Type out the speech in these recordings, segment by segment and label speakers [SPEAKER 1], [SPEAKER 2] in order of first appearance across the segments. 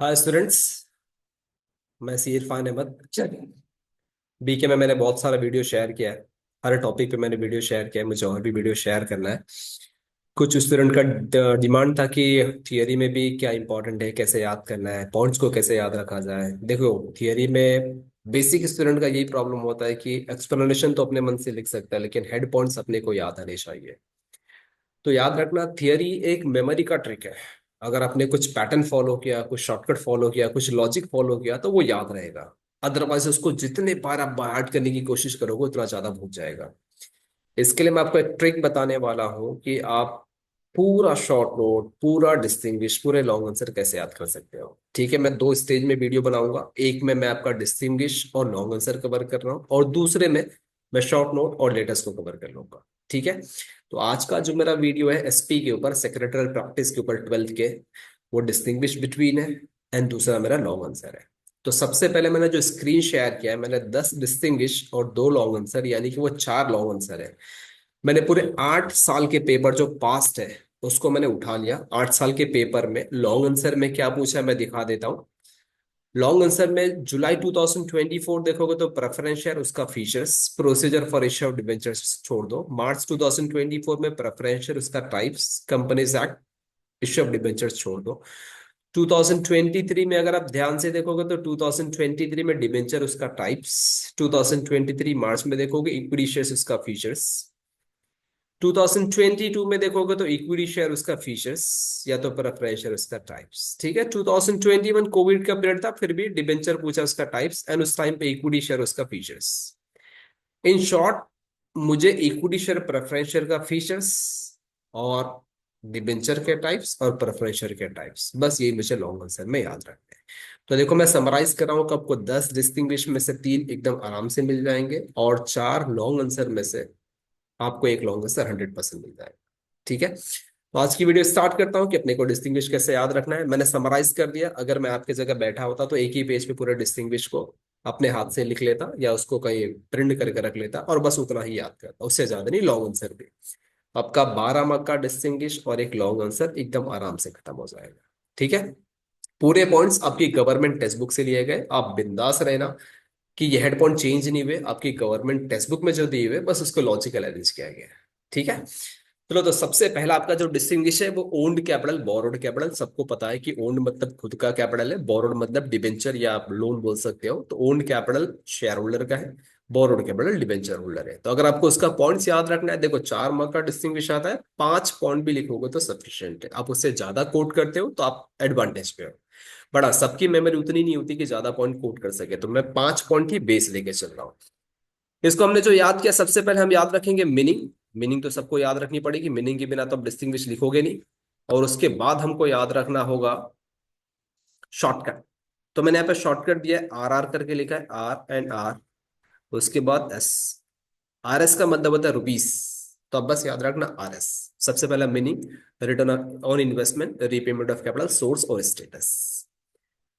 [SPEAKER 1] Hi students. मैं सी Irfan Ahmad. BK में मैंने बहुत सारा वीडियो शेयर किया है। हर टॉपिक पे मैंने वीडियो शेयर किया है, मुझे और भी वीडियो शेयर करना है। कुछ स्टूडेंट का डिमांड था कि थियरी में भी क्या इंपॉर्टेंट है, कैसे याद करना है, पॉइंट्स को कैसे याद रखा जाए। देखो, थियरी में बेसिक स्टूडेंट का यही प्रॉब्लम होता है कि एक्सप्लेनेशन तो अपने मन से लिख सकता है, लेकिन हेड पॉइंट्स अपने को याद आने चाहिए। तो याद रखना, थियरी एक मेमोरी का ट्रिक है। अगर आपने कुछ पैटर्न फॉलो किया, कुछ शॉर्टकट फॉलो किया, कुछ लॉजिक फॉलो किया तो वो याद रहेगा। अदरवाइज उसको जितने बार आप बाहर करने की कोशिश करोगे उतना ज्यादा भूल जाएगा। इसके लिए मैं आपको एक ट्रिक बताने वाला हूँ कि आप पूरा शॉर्ट नोट, पूरा डिस्टिंग्विश, पूरे लॉन्ग आंसर कैसे याद कर सकते हो। ठीक है, मैं दो स्टेज में वीडियो बनाऊंगा। एक में मैं आपका डिस्टिंग्विश और लॉन्ग आंसर कवर कर रहा हूँ, और दूसरे में मैं शॉर्ट नोट और लेटेस्ट को कवर कर लूंगा। ठीक है। तो आज का जो मेरा वीडियो है एसपी के ऊपर, सेक्रेटरी प्रैक्टिस के ऊपर, 12th के, वो डिस्टिंग्विश बिटवीन है, एंड दूसरा मेरा लॉन्ग आंसर है। तो सबसे पहले मैंने जो स्क्रीन शेयर किया है, मैंने 10 डिस्टिंग्विश और दो लॉन्ग आंसर, यानी कि वो चार लॉन्ग आंसर है। मैंने पूरे 8 साल के पेपर जो पास्ट है उसको मैंने उठा लिया। 8 साल के पेपर में लॉन्ग आंसर में क्या पूछा है मैं दिखा देता हूँ। लॉन्ग आंसर में जुलाई 2024 देखोगे तो प्रेफरेंस शेयर, उसका features, procedure for issue of debentures छोड़ दो। मार्च 2024 में प्रेफरेंस शेयर, उसका types, companies act, issue of debentures छोड़ दो। 2023 में अगर आप ध्यान से देखोगे तो 2023 में डिबेंचर, उसका टाइप्स, 2023 मार्च में देखोगे इक्विटी शेयर्स, उसका फीचर्स, 2022 में देखोगे तो इक्विटी शेयर, उसका फीचर्स या तो प्रेफरेंस शेयर, उसका टाइप्स। ठीक है, 2021 कोविड का पीरियड था, फिर भी डिबेंचर पूछा, उसका टाइप्स, एंड उस टाइम पे इक्विटी शेयर, उसका फीचर्स। इन शॉर्ट, मुझे इक्विटी शेयर, प्रेफरेंस शेयर का फीचर्स, और डिबेंचर के टाइप्स और प्रेफरेंस शेयर के टाइप्स, बस यही मुझे लॉन्ग आंसर में याद रखना है। तो देखो, मैं समराइज कर रहा हूँ कि आपको 10 डिस्टिंग्विश में से तीन एकदम आराम से मिल जाएंगे, और चार लॉन्ग आंसर में से आपको एक लॉन्ग आंसर 100% मिल जाएगा। ठीक है, तो आज की वीडियो स्टार्ट करता हूँ कि अपने को डिस्टिंग्विश कैसे याद रखना है। मैंने समराइज कर दिया। अगर मैं आपकी जगह बैठा होता तो एक ही पेज पे पूरे डिस्टिंग्विश को अपने हाथ से लिख लेता, या उसको कहीं प्रिंट करके रख लेता, और बस उतना ही याद करता, उससे ज्यादा नहीं। लॉन्ग आंसर भी आपका 12 मार्क का डिस्टिंग्विश और एक लॉन्ग आंसर एकदम आराम से खत्म हो जाएगा। ठीक है, पूरे पॉइंट्स आपकी गवर्नमेंट टेक्स्ट बुक से लिए गए, आप बिंदास रहना कि ये हेड पॉइंट चेंज नहीं हुए, आपकी गवर्नमेंट टेक्स्ट बुक में जो दिए हुए, बस उसको लॉजिकल अरेंज किया गया है। ठीक है, चलो, तो सबसे पहला आपका जो डिस्टिंग्विश है वो ओन्ड कैपिटल, बोरोड कैपिटल। सबको पता है कि ओन्ड मतलब खुद का कैपिटल है, बोरोड मतलब डिबेंचर या आप लोन बोल सकते हो। तो ओन्ड कैपिटल शेयर होल्डर का है, बोरोड कैपिटल डिबेंचर होल्डर है। तो अगर आपको उसका पॉइंट्स याद रखना है, देखो 4 मार्क का डिस्टिंग्विश आता है, 5 पॉइंट भी लिखोगे तो सफिशियंट है। आप उससे ज्यादा कोट करते हो तो आप एडवांटेज पे हो। बड़ा सबकी मेमोरी उतनी नहीं होती कि ज्यादा पॉइंट कोट कर सके, तो मैं 5 पॉइंट ही बेस लेके चल रहा हूँ। इसको हमने जो याद किया, सबसे पहले हम याद रखेंगे मीनिंग। मीनिंग तो सबको याद रखनी पड़ेगी, मीनिंग के बिना तो आप डिस्टिंग्विश लिखोगे नहीं। और उसके बाद हमको याद रखना होगा शॉर्टकट। तो मैंने यहाँ पे शॉर्टकट दिया है, आर आर करके लिखा है, आर एंड आर, उसके बाद एस। आर एस का मतलब होता है रुपीस, तो अब बस याद रखना आर एस। सबसे पहला meaning, return on investment, repayment of capital, source और स्टेटस।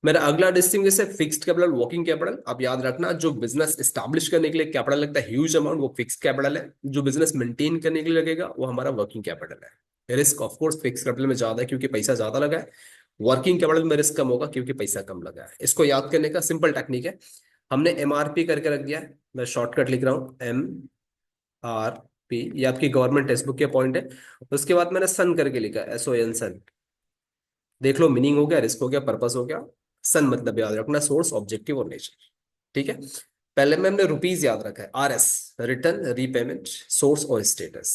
[SPEAKER 1] मेरा अगला डिस्टिंग्विश है फिक्स्ड कैपिटल, वर्किंग कैपिटल। आप याद रखना, जो बिजनेस स्टैब्लिश करने के लिए कैपिटल लगता है ह्यूज अमाउंट, वो फिक्स्ड कैपिटल है। जो बिजनेस मेंटेन करने के लिए लगेगा वो हमारा वर्किंग कैपिटल है। Risk of course fix capital में ज्यादा है क्योंकि पैसा ज्यादा लगा है। वर्किंग कैपिटल में रिस्क कम होगा क्योंकि पैसा कम लगा है। इसको याद करने का सिंपल टेक्निक है, हमने एमआरपी करके रख दिया है। मैं शॉर्टकट लिख रहा हूँ, MRP। ये आपकी गवर्नमेंट टेक्स्ट बुक के पॉइंट है। उसके बाद मैंने सन करके लिखा, SON, सन। देख लो, मीनिंग हो गया, रिस्क हो गया, पर्पस हो गया। सन मतलब याद रखना सोर्स, ऑब्जेक्टिव और नेचर। ठीक है, पहले में हमने रुपीज याद रखा है, RS, रिटर्न, रीपेमेंट, सोर्स और status.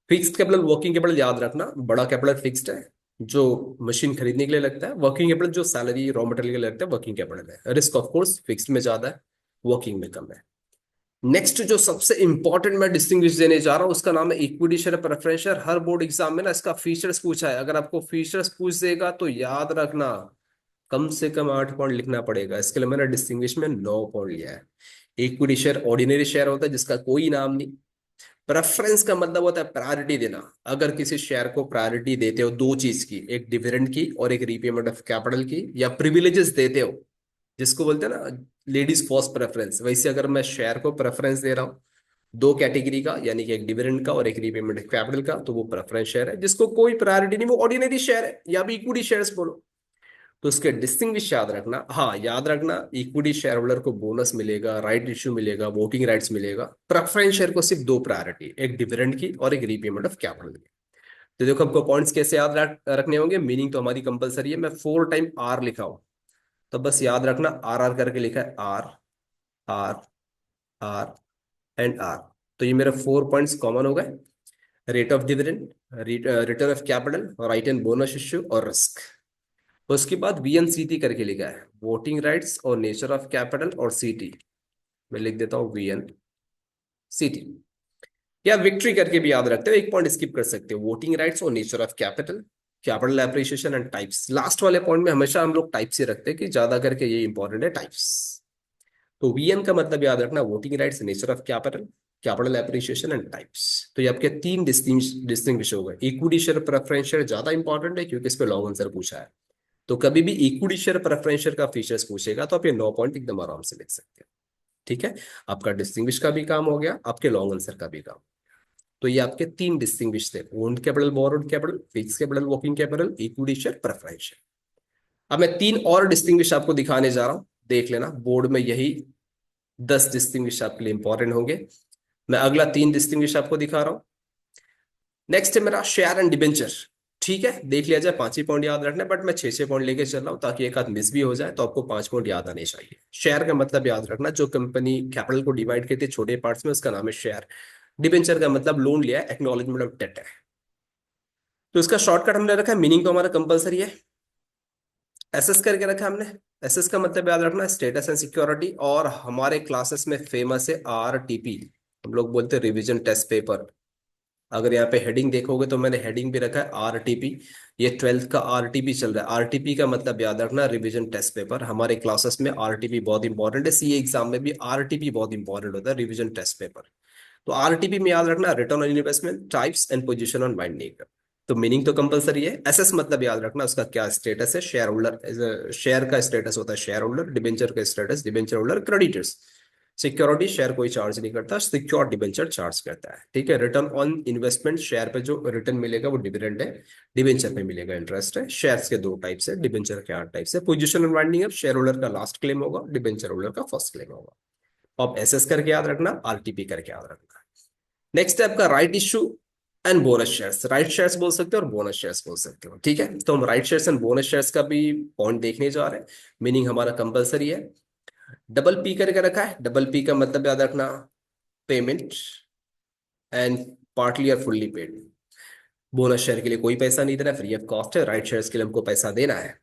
[SPEAKER 1] Fixed capital, working capital याद रखना, बड़ा कैपिटल फिक्स्ड है जो मशीन खरीदने के लिए लगता है। वर्किंग कैपिटल जो सैलरी, रॉ मटेरियल के लिए लगता है, वर्किंग कैपिटल है। रिस्क ऑफ कोर्स फिक्स्ड में ज्यादा है, वर्किंग में कम है। नेक्स्ट जो सबसे इंपॉर्टेंट मैं डिस्टिंग्विश देने जा रहा हूं उसका नाम है इक्विटी शेयर, प्रेफरेंस शेयर। हर बोर्ड एग्जाम में ना इसका फीचर्स पूछा है। अगर आपको फीचर्स पूछ देगा तो याद रखना, कम से कम 8 पॉइंट लिखना पड़ेगा। इसके लिए मैंने डिस्टिंग्विश में 9 पॉइंट लिया है। इक्विटी शेयर ऑर्डिनरी शेयर होता है जिसका कोई नाम नहीं। प्रेफरेंस का मतलब होता है प्रायोरिटी देना। अगर किसी शेयर को प्रायोरिटी देते हो दो चीज की, एक डिविडेंड की और एक रीपेमेंट ऑफ कैपिटल की, या प्रिविलेजेस देते हो जिसको बोलते हैं ना लेडीज फर्स्ट प्रेफरेंस, वैसे अगर मैं शेयर को प्रेफरेंस दे रहा हूँ दो कैटेगरी का, यानी कि एक डिविडेंड का और एक रीपेमेंट कैपिटल का, तो वो प्रेफरेंस शेयर है। जिसको कोई प्रायोरिटी नहीं वो ऑर्डिनरी शेयर है, या भी इक्विटी शेयर्स बोलो। तो उसके डिस्टिंग्विश याद रखना, हाँ याद रखना, इक्विटी शेयर होल्डर को बोनस मिलेगा, राइट इश्यू मिलेगा, वोटिंग राइट्स मिलेगा। प्रेफरेंस शेयर को सिर्फ दो प्रायोरिटी, एक डिविडेंड की और एक रीपेमेंट ऑफ कैपिटल की। तो देखो हमको पॉइंट्स कैसे याद रखने होंगे, मीनिंग तो हमारी कंपलसरी है, मैं 4 टाइम आर लिखा हूं, तो बस याद रखना आर आर करके लिखा है, R R R and R. तो ये मेरे 4 पॉइंट्स कॉमन हो गए, rate of dividend, return of capital, right and bonus issue और रिस्क। उसके बाद वीएनसीटी करके लिखा है, वोटिंग राइट्स और नेचर ऑफ कैपिटल और सीटी। मैं लिख देता हूं वीएनसीटी, या विक्ट्री करके भी याद रखते हो, एक पॉइंट स्किप कर सकते हो, वोटिंग राइट्स और nature of capital, capital appreciation and types. Last वाले पॉइंट में हमेशा हम लोग टाइप्स ही रखते हैं कि ज्यादा करके ये इंपॉर्टेंट है टाइप्स। तो वीएन का मतलब याद रखना, voting rights, nature of capital, capital appreciation and types. तो ये आपके 3 डिस्टिंग हो गए। इक्विटी शेयर प्रेफरेंस शेयर ज्यादा इंपॉर्टेंट है क्योंकि इस पे लॉन्ग आंसर पूछा है। तो कभी भी इक्विटी शेयर प्रेफरेंस शेयर का फीचर्स पूछेगा तो आप ये 9 पॉइंट एकदम आराम से लिख सकते हो। ठीक है, आपका डिस्टिंग्विश का भी काम हो गया, आपके लॉन्ग आंसर का भी काम। तो ये आपके 3 डिस्टिंग्विश थे, owned capital, borrowed capital, fix capital, working capital, equity share, preference share. अब मैं 3 और डिस्टिंग्विश आपको दिखाने जा रहा हूं, देख लेना बोर्ड में, यही 10 डिस्टिंग्विश आपके लिए इंपॉर्टेंट होंगे। मैं अगला 3 डिस्टिंग्विश आपको दिखा रहा हूं। नेक्स्ट है मेरा शेयर एंड डिबेंचर। ठीक है, देख लिया जाए, 5 ही पॉइंट याद रखना, बट मैं 6 पॉइंट लेके चल रहा हूं ताकि एक आध मिस भी हो जाए, तो आपको 5 पॉइंट याद आने चाहिए। शेयर का मतलब याद रखना, जो कंपनी कैपिटल को डिवाइड करती है छोटे पार्ट्स में, उसका नाम है शेयर। डिबेंचर का मतलब लोन लिया है, एक्नॉलेजमेंट ऑफ डेट है। तो इसका शॉर्टकट हमने रखा है, मीनिंग तो हमारा कंपलसरी है, एसएस करके रखा है हमने। एसएस का मतलब याद रखना, स्टेटस एंड सिक्योरिटी, और हमारे क्लासेस में फेमस है आरटीपी, हम लोग बोलते हैं रिवीजन टेस्ट पेपर। अगर यहाँ पे हेडिंग देखोगे तो मैंने हेडिंग भी रखा है आरटीपी, ये 12th का आरटीपी चल रहा है। आरटीपी का मतलब याद रखना, रिवीजन टेस्ट पेपर। हमारे क्लासेस में आरटीपी बहुत इंपॉर्टेंट है, सीए एग्जाम में भी आरटीपी बहुत इंपॉर्टेंट होता है, रिवीजन टेस्ट पेपर। तो आरटीपी में याद रखना, return on investment, types and position on binding. तो मीनिंग तो कंपलसरी है। एसएस मतलब याद रखना, उसका क्या स्टेटस है, शेयर होल्डर, शेयर का स्टेटस होता है शेयर होल्डर, डिबेंचर का status debenture holder, creditors. Security, share कोई चार्ज नहीं करता, सिक्योर डिबेंचर चार्ज करता है। ठीक है, रिटर्न ऑन इन्वेस्टमेंट, शेयर पे जो रिटर्न मिलेगा वो डिविडेंड है, डिबेंचर पे मिलेगा इंटरेस्ट है। शेयर्स के 2 टाइप्स है, डिबेंचर के 8 टाइप्स है। Position on binding, share holder का लास्ट क्लेम होगा, डिबेंचर होल्डर का फर्स्ट क्लेम होगा। अब एसएस करके याद रखना, आरटीपी करके याद रखना। नेक्स्ट है आपका right issue and bonus shares. Right shares बोल सकते हो और बोनस शेयर्स बोल सकते हो। ठीक है, तो हम right shares and bonus shares का भी पॉइंट देखने जा रहे हैं, मीनिंग हमारा कंपलसरी है। डबल पी करके रखा है, डबल पी का मतलब याद रखना, पेमेंट एंड पार्टली और फुल्ली पेड। बोनस शेयर के लिए कोई पैसा नहीं देना, फ्री ऑफ कॉस्ट है। राइट शेयर्स के लिए हमको पैसा देना है।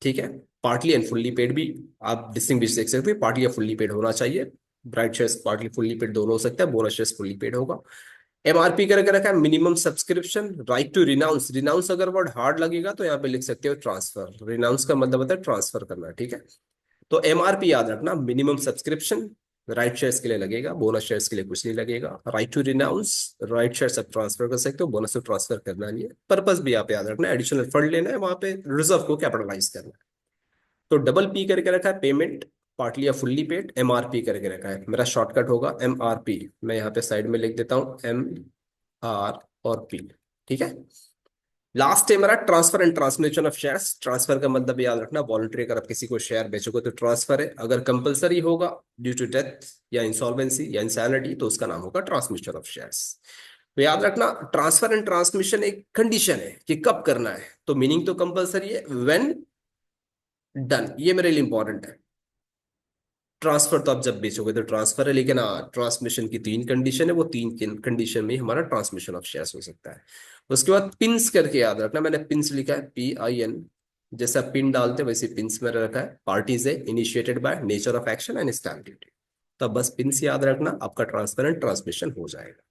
[SPEAKER 1] ठीक है, पार्टली एंड फुल्ली पेड भी आप डिस्टिंग्विश देख सकते हो, पार्टली या फुल्ली पेड होना चाहिए। Right shares partly fully paid दोनों हो सकता है, बोनस शेयर्स फुल्ली पेड होगा। एमआरपी करके रखा है, minimum subscription, right to renounce. Renounce अगर वर्ड हार्ड लगेगा तो यहाँ पे लिख सकते हो ट्रांसफर। रिनाउंस का मतलब होता है ट्रांसफर करना। ठीक है, तो एमआरपी याद रखना, मिनिमम सब्सक्रिप्शन, राइट शेयर्स के लिए लगेगा, बोनस शेयर्स के लिए कुछ नहीं लगेगा। Right to renounce, right shares आप ट्रांसफर कर सकते हो, बोनस तो ट्रांसफर करना नहीं है। पर्पस भी आप याद रखना, एडिशनल फंड लेना है, वहां पे रिजर्व को कैपिटलाइज करना है। तो डबल पी करके रखा है, पेमेंट पार्टली या फुल्ली पेड। एमआरपी करके रखा है, मेरा शॉर्टकट होगा एमआरपी, मैं यहाँ पे साइड में लिख देता हूँ एम और पी। ठीक है, लास्ट है मेरा transfer and transmission of shares. Transfer का मतलब याद रखना, वॉलंटरी, अगर आप किसी को शेयर बेचोगे तो ट्रांसफर है। अगर कंपलसरी होगा ड्यू टू डेथ या इंसॉल्वेंसी या इंसैनिटी तो उसका नाम होगा ट्रांसमिशन ऑफ शेयर्स। तो याद रखना, ट्रांसफर एंड ट्रांसमिशन एक कंडीशन है कि कब करना है, तो मीनिंग तो कंपलसरी है, व्हेन डन, ये मेरे लिए इंपॉर्टेंट है। ट्रांसफर तो आप जब बेचोगे तो ट्रांसफर है, लेकिन हाँ ट्रांसमिशन की 3 कंडीशन है, वो 3 कंडीशन में ही हमारा ट्रांसमिशन ऑफ शेयर्स हो सकता है। उसके बाद पिंस करके याद रखना, मैंने पिंस लिखा है PIN, जैसा पिन डालते हैं वैसे पिंस में रखा है। पार्टीज है, initiated by, nature of action and stamp duty. तो अब बस पिंस याद रखना, आपका ट्रांसफर एंड ट्रांसमिशन हो जाएगा।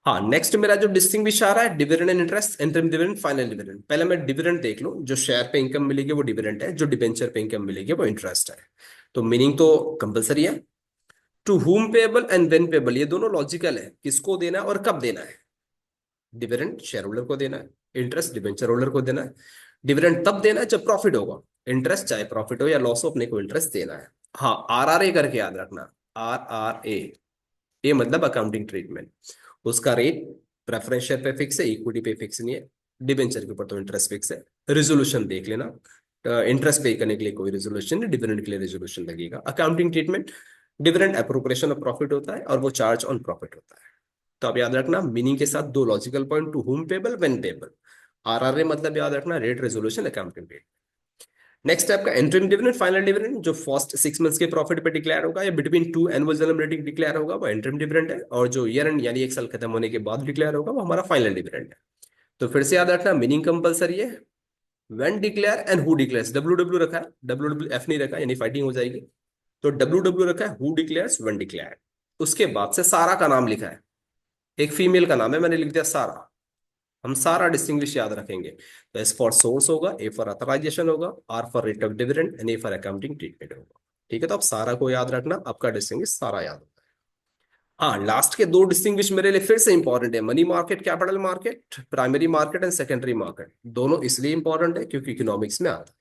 [SPEAKER 1] हाँ, नेक्स्ट मेरा जो डिस्टिंग्विश आ रहा है, dividend and interest, interim dividend, final dividend. पहले मैं डिविडेंड देख लो, जो शेयर पे इनकम मिलेगी वो डिविडेंड है, जो डिबेंचर पे इनकम मिलेगी वो इंटरेस्ट है। तो मीनिंग तो कंपलसरी है। To whom payable and when payable, ये दोनों लॉजिकल है, किसको देना है और कब देना है। डिविडेंड शेयर होल्डर को देना है, इंटरेस्ट डिबेंचर होल्डर को देना है। डिविडेंड तब देना है जब प्रॉफिट होगा, इंटरेस्ट चाहे प्रॉफिट हो या लॉस हो, अपने को इंटरेस्ट देना है। हाँ, RRA करके याद रखना, RRA, ये मतलब अकाउंटिंग ट्रीटमेंट। उसका रेट प्रेफरेंस शेयर पे फिक्स है, इक्विटी पे फिक्स नहीं है। डिबेंचर के ऊपर तो इंटरेस्ट फिक्स है। रेजोल्यूशन देख लेना, इंटरेस्ट पे करने के लिए कोई रेजोल्यूशन, डिविडेंड के लिए रेजोल्यूशन लगेगा। Accounting treatment, dividend appropriation of profit होता है और वो चार्ज ऑन प्रॉफिट होता है। तो आप याद रखना मीनिंग के साथ दो logical point, to whom payable, when payable. RRA मतलब याद रखना rate resolution accounting rate. Next आपका इंटरिम डिविडेंड, फाइनल डिविडेंड जो फर्स्ट 6 मंथ्स के प्रॉफिट पे डिक्लेयर होगा या between two annual general rating declare होगा वो इंटरिम डिविडेंड है, और जो ईयर एंड यानी 1 साल खत्म होने के बाद डिक्लेयर होगा वो हमारा फाइनल डिविडेंड है। तो फिर से याद रखना मीनिंग कंपलसरी है, when declare and who declares. W W रखा है, डब्ल्यू डब्ल्यू एफ नहीं रखा यानी फाइटिंग हो जाएगी। तो डब्ल्यू डब्ल्यू रखा है, हु डिक्लेयर्स, व्हेन डिक्लेयर। उसके बाद से सारा का नाम लिखा है, एक फीमेल का नाम है, मैंने लिख दिया सारा। हम सारा डिस्टिंग्विश याद रखेंगे। तो एस फॉर सोर्स होगा, ए फॉर अथराइजेशन होगा, R for rate of dividend and A for accounting treatment होगा। ठीक है, तो आप सारा को याद रखना, आपका डिस्टिंग्विश सारा याद होगा। हाँ, लास्ट के दो डिस्टिंग्विश मेरे लिए फिर से इंपॉर्टेंट है, money market, capital market, primary market and secondary market. दोनों इसलिए इंपॉर्टेंट है क्योंकि इकोनॉमिक्स में आता है।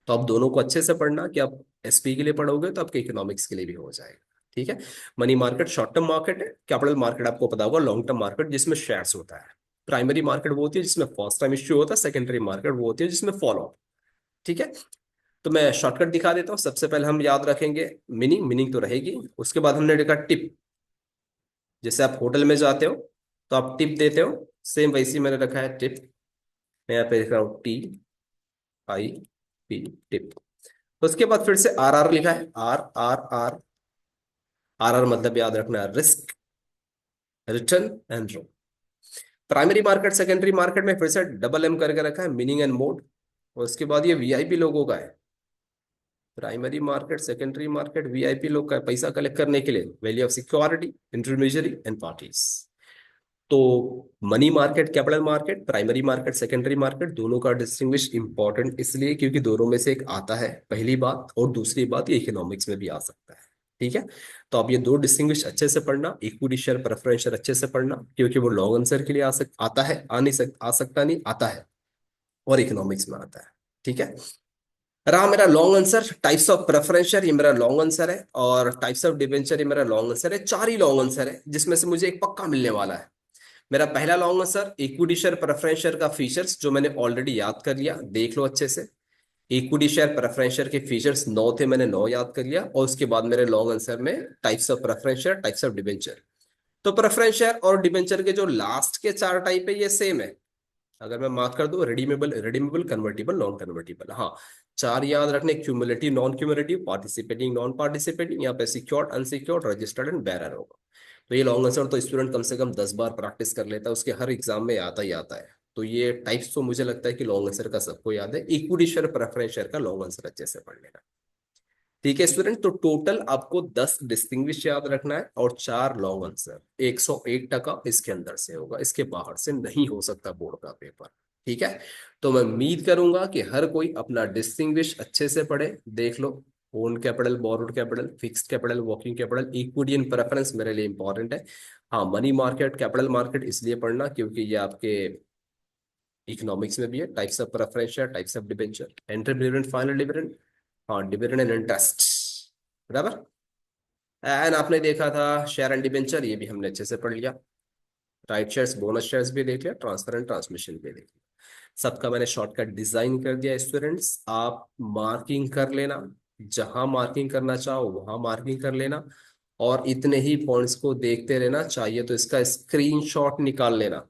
[SPEAKER 1] तो आप दोनों को अच्छे से पढ़ना कि आप एसपी के लिए पढ़ोगे तो आपके इकोनॉमिक्स के लिए भी हो जाएगा। ठीक है, money market short term market है, कैपिटल मार्केट आपको पता होगा लॉन्ग टर्म मार्केट जिसमें शेयर्स होता है। प्राइमरी मार्केट वो होती है जिसमें फर्स्ट टाइम इश्यू होता है, सेकेंडरी मार्केट वो होती है जिसमें फॉलो। ठीक है, तो मैं शॉर्टकट दिखा देता हूँ। सबसे पहले हम याद रखेंगे मीनिंग, मीनिंग तो रहेगी। उसके बाद हमने देखा टिप, जैसे आप होटल में जाते हो तो आप टिप देते हो, सेम वैसे ही मैंने रखा है टिप। मैं यहाँ पे लिख रहा हूँ TIP, टिप। उसके बाद फिर से RR लिखा है, RRR। RR मतलब याद रखना risk, return and row. Primary market secondary market में फिर से डबल M करके रखा है, मीनिंग एंड मोड। और उसके बाद ये VIP लोगों का है। Primary market secondary market VIP लोग का है, पैसा कलेक्ट करने के लिए, value of security, intermediary and parties. तो money market, capital market, primary market, secondary market, दोनों का डिस्टिंग्विश इंपॉर्टेंट इसलिए क्योंकि दोनों में से एक आता है, पहली बात। और दूसरी बात ये इकोनॉमिक्स में भी आ सकता है। ठीक है, तो आप ये दो डिस्टिंग्विश अच्छे से पढ़ना। इक्विटी शेयर, प्रेफरेंस शेयर अच्छे से पढ़ना क्योंकि वो लॉन्ग आंसर के लिए आता है, आ सकता नहीं, आता है और इकोनॉमिक्स में आता है। ठीक है, रहा मेरा long answer, types of preference share ये मेरा लॉन्ग आंसर है, और टाइप्स ऑफ डिबेंचर ये मेरा लॉन्ग आंसर है। चार ही लॉन्ग आंसर है जिसमें से मुझे एक पक्का मिलने वाला है। मेरा पहला long answer equity share preference share का फीचर्स, जो मैंने ऑलरेडी याद कर लिया, देख लो अच्छे से। इक्विटी शेयर प्रेफरेंस शेयर के फीचर्स 9 थे, मैंने 9 याद कर लिया। और उसके बाद मेरे लॉन्ग आंसर में types of preference share, types of debenture. तो प्रेफरेंस शेयर और डिबेंचर के जो लास्ट के 4 टाइप है ये सेम है। अगर मैं मार्क कर दूं, redeemable, redeemable, convertible, non convertible. हाँ, 4 याद रखने, cumulative, non cumulative, participating, non participating, यहाँ पे secured, unsecured, registered and bearer होगा। तो ये लॉन्ग आंसर तो स्टूडेंट कम से कम 10 बार प्रैक्टिस कर लेता है, उसके हर एग्जाम में आता ही आता है। तो ये टाइप्स तो मुझे लगता है कि लॉन्ग आंसर का सबको याद है। इक्विटी शेयर प्रेफरेंस शेयर का लॉन्ग आंसर अच्छे से पढ़ लेना। ठीक है स्टूडेंट, तो टोटल आपको 10 डिस्टिंग्विश याद रखना है और 4 लॉन्ग आंसर। 101% इसके अंदर से होगा, इसके बाहर से नहीं हो सकता बोर्ड का पेपर। ठीक है, तो मैं उम्मीद करूंगा कि हर कोई अपना डिस्टिंग्विश अच्छे से पढ़े। देख लो, own capital, borrowed capital, fixed capital, working capital, equity and preference मेरे लिए इंपॉर्टेंट है। हाँ, मनी मार्केट, कैपिटल मार्केट इसलिए पढ़ना क्योंकि ये आपके इकोनॉमिक्स में भी है। Types of preference share, types of debenture, entry dividend, final dividend, हाँ डिविडेंड एंड इंटरेस्ट, बराबर। एंड आपने देखा था शेयर एंड डिबेंचर, ये भी हमने अच्छे से पढ़ लिया। राइट शेयर्स, बोनस शेयर्स भी देख लिया, ट्रांसफर एंड ट्रांसमिशन भी देख लिया। सबका मैंने शॉर्टकट डिजाइन कर दिया। स्टूडेंट्स आप मार्किंग कर लेना, जहां मार्किंग करना चाहो वहां मार्किंग कर लेना, और इतने ही पॉइंट्स को देखते रहना। चाहिए तो इसका स्क्रीनशॉट निकाल लेना।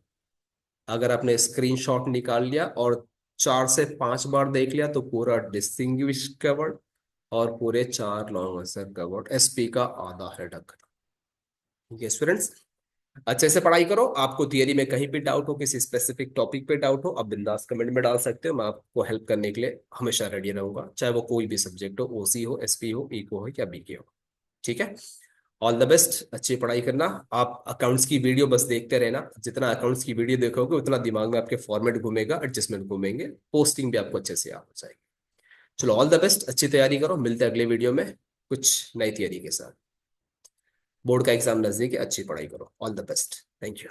[SPEAKER 1] अगर आपने स्क्रीनशॉट निकाल लिया और 4 से 5 बार देख लिया तो पूरा डिस्टिंग्विश कवर्ड और पूरे 4 लॉन्ग आंसर कवर्ड, एसपी का आधा है ढक। ठीक है स्टूडेंट्स, अच्छे से पढ़ाई करो। आपको थियरी में कहीं भी डाउट हो, किसी स्पेसिफिक टॉपिक पे डाउट हो, आप बिंदास कमेंट में डाल सकते हो। मैं आपको हेल्प करने के लिए हमेशा रेडी रहूंगा, चाहे वो कोई भी सब्जेक्ट हो, ओसी हो, एसपी हो, इको हो या बीके हो। ठीक है, ऑल द बेस्ट, अच्छी पढ़ाई करना। आप अकाउंट्स की वीडियो बस देखते रहना, जितना अकाउंट्स की वीडियो देखोगे उतना दिमाग में आपके फॉर्मेट घूमेगा, एडजस्टमेंट घूमेंगे, पोस्टिंग भी आपको अच्छे से याद हो जाएगी। चलो, ऑल द बेस्ट, अच्छी तैयारी करो, मिलते हैं अगले वीडियो में कुछ नई तैयारी के साथ। बोर्ड का एग्जाम नजदीक है, अच्छी पढ़ाई करो। All the best, thank you.